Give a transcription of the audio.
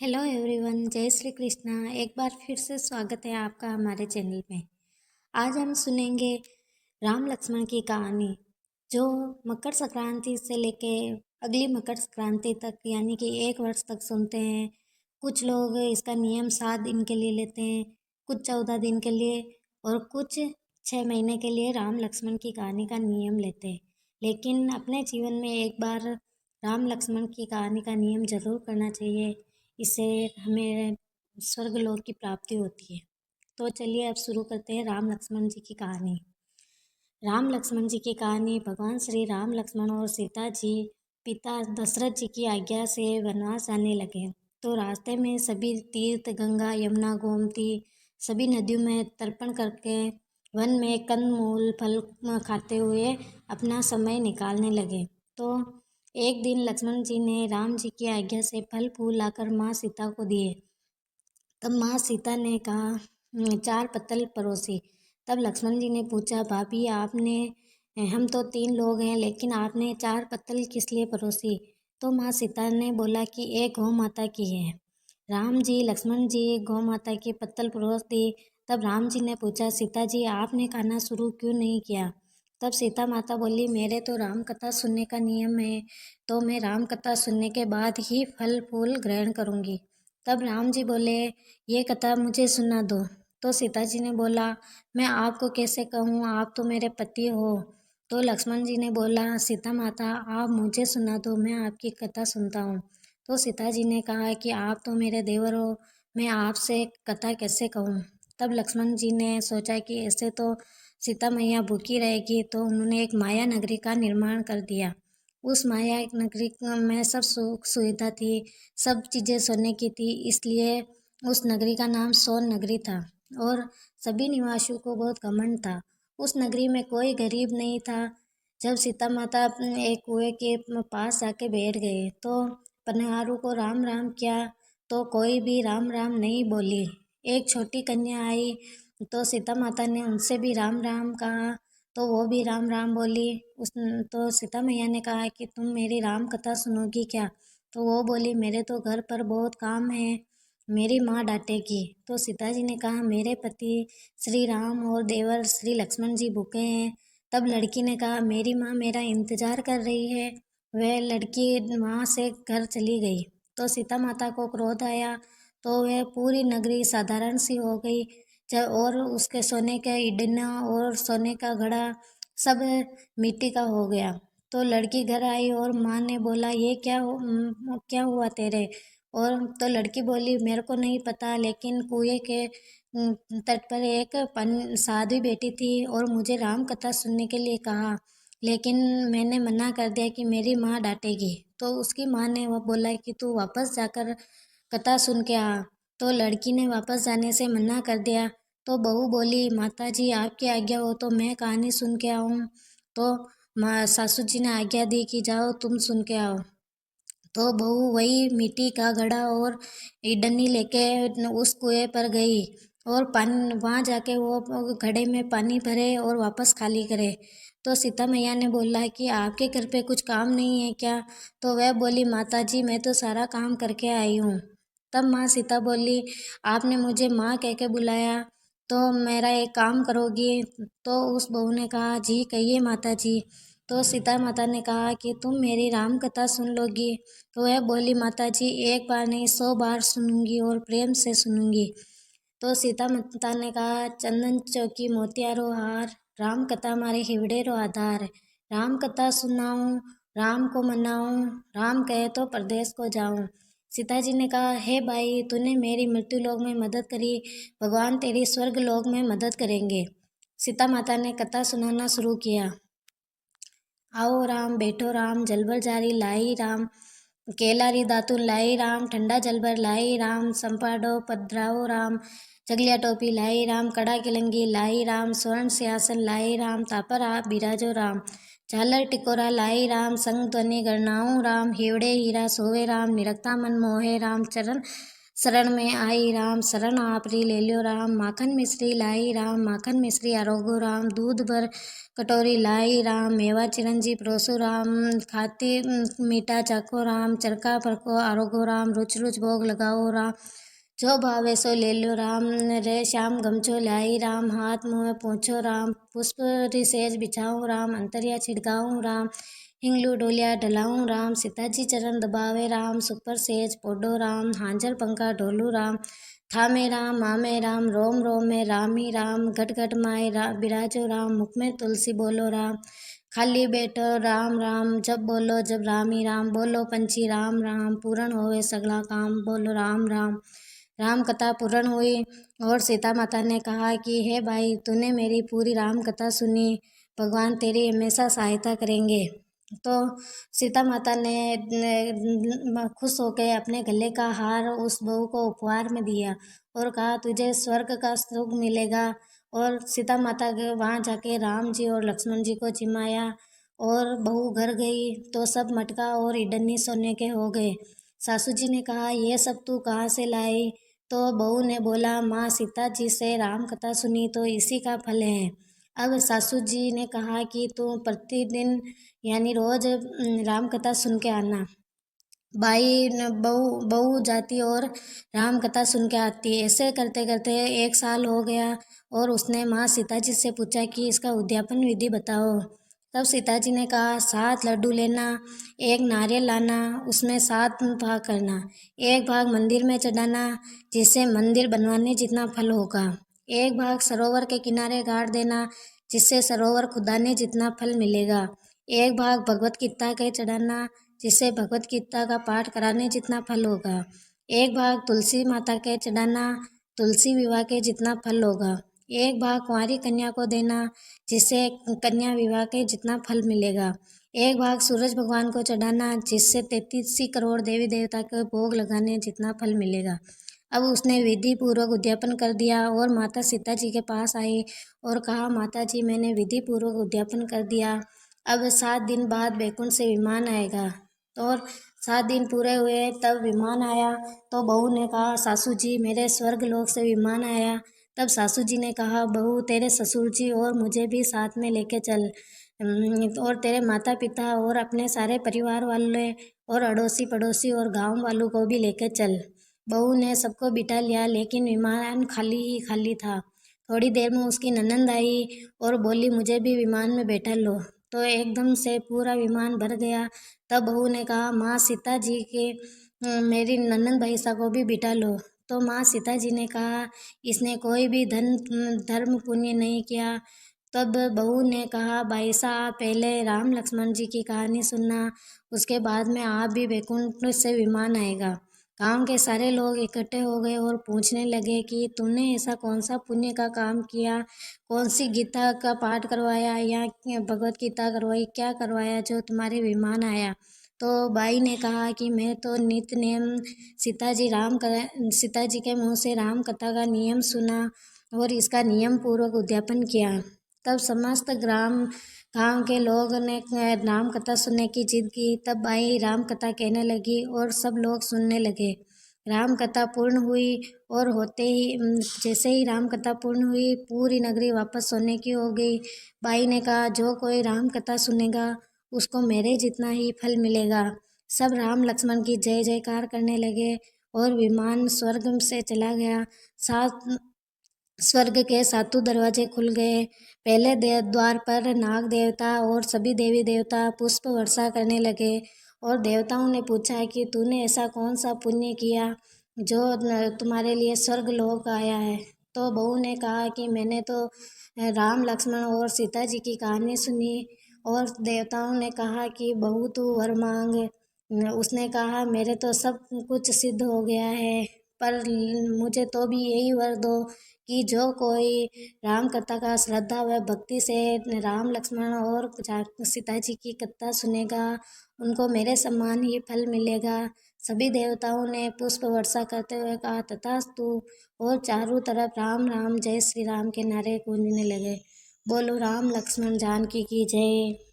Hello everyone, जय श्री कृष्णा। एक बार फिर से स्वागत है आपका हमारे चैनल में। आज हम सुनेंगे राम लक्ष्मण की कहानी, जो मकर संक्रांति से लेके अगली मकर संक्रांति तक यानी कि 1 वर्ष तक सुनते हैं। कुछ लोग इसका नियम 7 दिन के लिए लेते हैं, कुछ 14 दिन के लिए और कुछ 6 महीने के लिए राम लक्ष्मण की कहानी का नियम लेते हैं। लेकिन अपने जीवन में एक बार राम लक्ष्मण की कहानी का नियम जरूर करना चाहिए। इससे हमें स्वर्गलोक की प्राप्ति होती है। तो चलिए अब शुरू करते हैं राम लक्ष्मण जी की कहानी। राम लक्ष्मण जी की कहानी। भगवान श्री राम लक्ष्मण और सीता जी पिता दशरथ जी की आज्ञा से वनवास जाने लगे। तो रास्ते में सभी तीर्थ, गंगा, यमुना, गोमती सभी नदियों में तर्पण करके वन में कंदमूल फल खाते हुए अपना समय निकालने लगे। तो एक दिन लक्ष्मण जी ने राम जी की आज्ञा से फल फूल लाकर माँ सीता को दिए। तब माँ सीता ने कहा, 4 पत्तल परोसी। तब लक्ष्मण जी ने पूछा, भाभी आपने, हम तो 3 लोग हैं लेकिन आपने 4 पत्तल किस लिए परोसी? तो माँ सीता ने बोला कि एक गौ माता की है। राम जी लक्ष्मण जी गौ माता की पत्तल परोस दी। तब राम जी ने पूछा, सीता जी आपने खाना शुरू क्यों नहीं किया? तब सीता माता बोली, मेरे तो राम कथा सुनने का नियम है, तो मैं राम कथा सुनने के बाद ही फल फूल ग्रहण करूँगी। तब राम जी बोले, ये कथा मुझे सुना दो। तो सीता जी ने बोला, मैं आपको कैसे कहूँ, आप तो मेरे पति हो। तो लक्ष्मण जी ने बोला, सीता माता आप मुझे सुना दो, मैं आपकी कथा सुनता हूँ। तो सीता जी ने कहा कि आप तो मेरे देवर हो, मैं आपसे कथा कैसे कहूँ। तब लक्ष्मण जी ने सोचा कि ऐसे तो सीता मैया भूखी रहेगी, तो उन्होंने एक माया नगरी का निर्माण कर दिया। उस माया नगरी में सब सुख सुविधा थी, सब चीज़ें सोने की थी, इसलिए उस नगरी का नाम सोन नगरी था और सभी निवासियों को बहुत घमंड था। उस नगरी में कोई गरीब नहीं था। जब सीता माता एक कुएं के पास जाके बैठ गए तो पनहारों को राम राम किया, तो कोई भी राम राम नहीं बोली। एक छोटी कन्या आई तो सीता माता ने उनसे भी राम राम कहा, तो वो भी राम राम बोली। उस तो सीता मैया ने कहा कि तुम मेरी राम कथा सुनोगी क्या? तो वो बोली, मेरे तो घर पर बहुत काम है, मेरी माँ डांटेगी। तो सीता जी ने कहा, मेरे पति श्री राम और देवर श्री लक्ष्मण जी भूखे हैं। तब लड़की ने कहा, मेरी माँ मेरा इंतजार कर रही है। वह लड़की वहाँ से घर चली गई। तो सीता माता को क्रोध आया, तो वह पूरी नगरी साधारण सी हो गई। जब और उसके सोने का इडना और सोने का घड़ा सब मिट्टी का हो गया। तो लड़की घर आई और माँ ने बोला, ये क्या हुआ तेरे? और तो लड़की बोली, मेरे को नहीं पता, लेकिन कुएं के तट पर एक साधु बेटी थी और मुझे राम कथा सुनने के लिए कहा, लेकिन मैंने मना कर दिया कि मेरी माँ डांटेगी। तो उसकी माँ ने वो बोला कि तू वापस जाकर कथा सुन के आ। तो लड़की ने वापस जाने से मना कर दिया। तो बहू बोली, माता जी आपकी आज्ञा हो तो मैं कहानी सुन के आऊँ। तो माँ सासू जी ने आज्ञा दी कि जाओ तुम सुन के आओ। तो बहू वही मिट्टी का घड़ा और डंडी लेके उस कुएं पर गई और पानी वहाँ जाके वो घड़े में पानी भरे और वापस खाली करे। तो सीता मैया ने बोला कि आपके घर पे कुछ काम नहीं है क्या? तो वह बोली, माता जी मैं तो सारा काम करके आई हूँ। तब माँ सीता बोली, आपने मुझे माँ कह के बुलाया, तो मेरा एक काम करोगी? तो उस बहू ने कहा, जी कहिए माता जी। तो सीता माता ने कहा कि तुम मेरी राम कथा सुन लोगी? तो वह बोली, माता जी एक बार नहीं 100 बार सुनूंगी और प्रेम से सुनूंगी। तो सीता माता ने कहा, चंदन चौकी मोतियारो हार, राम कथा मारे हिवड़े रो आधार। राम कथा सुनाऊं, राम को मनाऊं, राम कहे तो परदेश को जाऊं। सीता जी ने कहा, हे भाई तूने मेरी मृत्यु लोक में मदद करी, भगवान तेरी स्वर्ग लोक में मदद करेंगे। सीता माता ने कथा सुनाना शुरू किया। आओ राम बैठो राम, जलबर जारी लाई राम, केलारी दातुन लाई राम, ठंडा जलबर लाई राम, संपाडो पधराओ राम, जगलिया टोपी लाई राम, कड़ा किलंगी लाई राम, स्वर्ण सिंहासन लाई राम, तापर आप बिराजो राम, झालर टिकोरा लाई राम, संग ध्वनि गणनाऊं राम, हिवड़े हीरा सोवे राम, निरखता मन मोहे राम, चरण शरण में आई राम शरण आपरी ले लियो राम, माखन मिश्री लाई राम माखन मिश्री आरोगो राम, दूध भर कटोरी लाई राम, मेवा चिरंजी परोसो राम, खाती मीठा चाखो राम, चरखा परको आरोगो राम, रुच रुच भोग लगाओ राम, जो भावे सो ले लो राम, रे श्याम गमछो लाई राम, हाथ मुँह पोछो राम, पुष्प सेज बिछाऊँ राम, अंतरिया छिड़काऊँ राम, हिंगलू डोलिया डलाऊँ राम, सीताजी चरण दबावे राम, सुपर सेज पोडो राम, हांजर पंखा ढोलू राम, थामे राम मामे राम, रोम रोम में रामी राम, घट घट माए बिराजो राम, मुख में तुलसी बोलो राम, खाली बैठो राम राम, जब बोलो जब रामी राम, बोलो पंछी राम राम, पूर्ण होवे सगला काम, बोलो राम राम। राम कथा पूर्ण हुई और सीता माता ने कहा कि हे भाई, तूने मेरी पूरी राम कथा सुनी, भगवान तेरी हमेशा सहायता करेंगे। तो सीता माता ने खुश होकर अपने गले का हार उस बहू को उपहार में दिया और कहा तुझे स्वर्ग का सुख मिलेगा। और सीता माता के वहाँ जाके राम जी और लक्ष्मण जी को जिमाया और बहू घर गई तो सब मटका और इडन्नी सोने के हो गए। सासू जी ने कहा ये सब तू कहाँ से लाई? तो बहू ने बोला माँ सीता जी से राम कथा सुनी तो इसी का फल है। अब सासू जी ने कहा कि तू प्रतिदिन यानी रोज राम कथा सुन के आना। बाई न बहू बहू जाती और राम कथा सुन के आती। ऐसे करते करते 1 साल हो गया और उसने माँ सीता जी से पूछा कि इसका उद्यापन विधि बताओ। तब सीता जी ने कहा 7 लड्डू लेना, 1 नारियल लाना, उसमें 7 भाग करना, 1 भाग मंदिर में चढ़ाना जिससे मंदिर बनवाने जितना फल होगा, 1 भाग सरोवर के किनारे गाड़ देना जिससे सरोवर खुदाने जितना फल मिलेगा, 1 भाग भगवत गीता के चढ़ाना जिससे भगवत गीता का पाठ कराने जितना फल होगा, 1 भाग तुलसी माता के चढ़ाना तुलसी विवाह के जितना फल होगा, 1 भाग कुंवारी कन्या को देना जिससे कन्या विवाह के जितना फल मिलेगा, 1 भाग सूरज भगवान को चढ़ाना जिससे 33 करोड़ देवी देवता के भोग लगाने जितना फल मिलेगा। अब उसने विधि पूर्वक उद्यापन कर दिया और माता सीता जी के पास आई और कहा माता जी मैंने विधि पूर्वक उद्यापन कर दिया, अब 7 दिन बाद बैकुंठ से विमान आएगा। और 7 दिन पूरे हुए तब विमान आया तो बहू ने कहा सासू जी मेरे स्वर्ग लोक से विमान आया। तब सासू जी ने कहा बहू तेरे ससुर जी और मुझे भी साथ में लेके चल, और तेरे माता पिता और अपने सारे परिवार वाले और अड़ोसी पड़ोसी और गांव वालों को भी लेके चल। बहू ने सबको बिठा लिया लेकिन विमान खाली ही खाली था। थोड़ी देर में उसकी ननंद आई और बोली मुझे भी विमान में बैठा लो। तो एकदम से पूरा विमान भर गया। तब बहू ने कहा माँ सीता जी के मेरी ननंद भैंसा को भी बिठा लो। तो माँ सीता जी ने कहा इसने कोई भी धर्म पुण्य नहीं किया। तब बहू ने कहा भाई साहब पहले राम लक्ष्मण जी की कहानी सुनना, उसके बाद में आप भी बैकुंठ से विमान आएगा। गांव के सारे लोग इकट्ठे हो गए और पूछने लगे कि तूने ऐसा कौन सा पुण्य का काम किया, कौन सी गीता का पाठ करवाया या भगवत गीता करवाई, क्या करवाया जो तुम्हारे विमान आया। तो बाई ने कहा कि मैं तो नित्य नेम सीता जी के मुँह से राम कथा का नियम सुना और इसका नियम पूर्वक उद्यापन किया। तब समस्त गांव के लोग ने राम कथा सुनने की जिद की। तब बाई राम कथा कहने लगी और सब लोग सुनने लगे। राम कथा पूर्ण हुई और होते ही जैसे ही राम कथा पूर्ण हुई पूरी नगरी वापस सोने की हो गई। बाई ने कहा जो कोई राम कथा सुनेगा उसको मेरे जितना ही फल मिलेगा। सब राम लक्ष्मण की जय जयकार करने लगे और विमान स्वर्ग से चला गया। सात स्वर्ग के 7 दरवाजे खुल गए। पहले द्वार पर नाग देवता और सभी देवी देवता पुष्प वर्षा करने लगे और देवताओं ने पूछा कि तूने ऐसा कौन सा पुण्य किया जो तुम्हारे लिए स्वर्ग लोक आया है। तो बहू ने कहा कि मैंने तो राम लक्ष्मण और सीता जी की कहानी सुनी और देवताओं ने कहा कि बहू तू वर मांग। उसने कहा मेरे तो सब कुछ सिद्ध हो गया है, पर मुझे तो भी यही वर दो कि जो कोई राम कथा का श्रद्धा व भक्ति से राम लक्ष्मण और सीता जी की कथा सुनेगा उनको मेरे समान ही फल मिलेगा। सभी देवताओं ने पुष्प वर्षा करते हुए कहा तथास्तु और चारों तरफ राम राम जय श्री राम के नारे गूंजने लगे। बोलो राम लक्ष्मण जानकी की जय।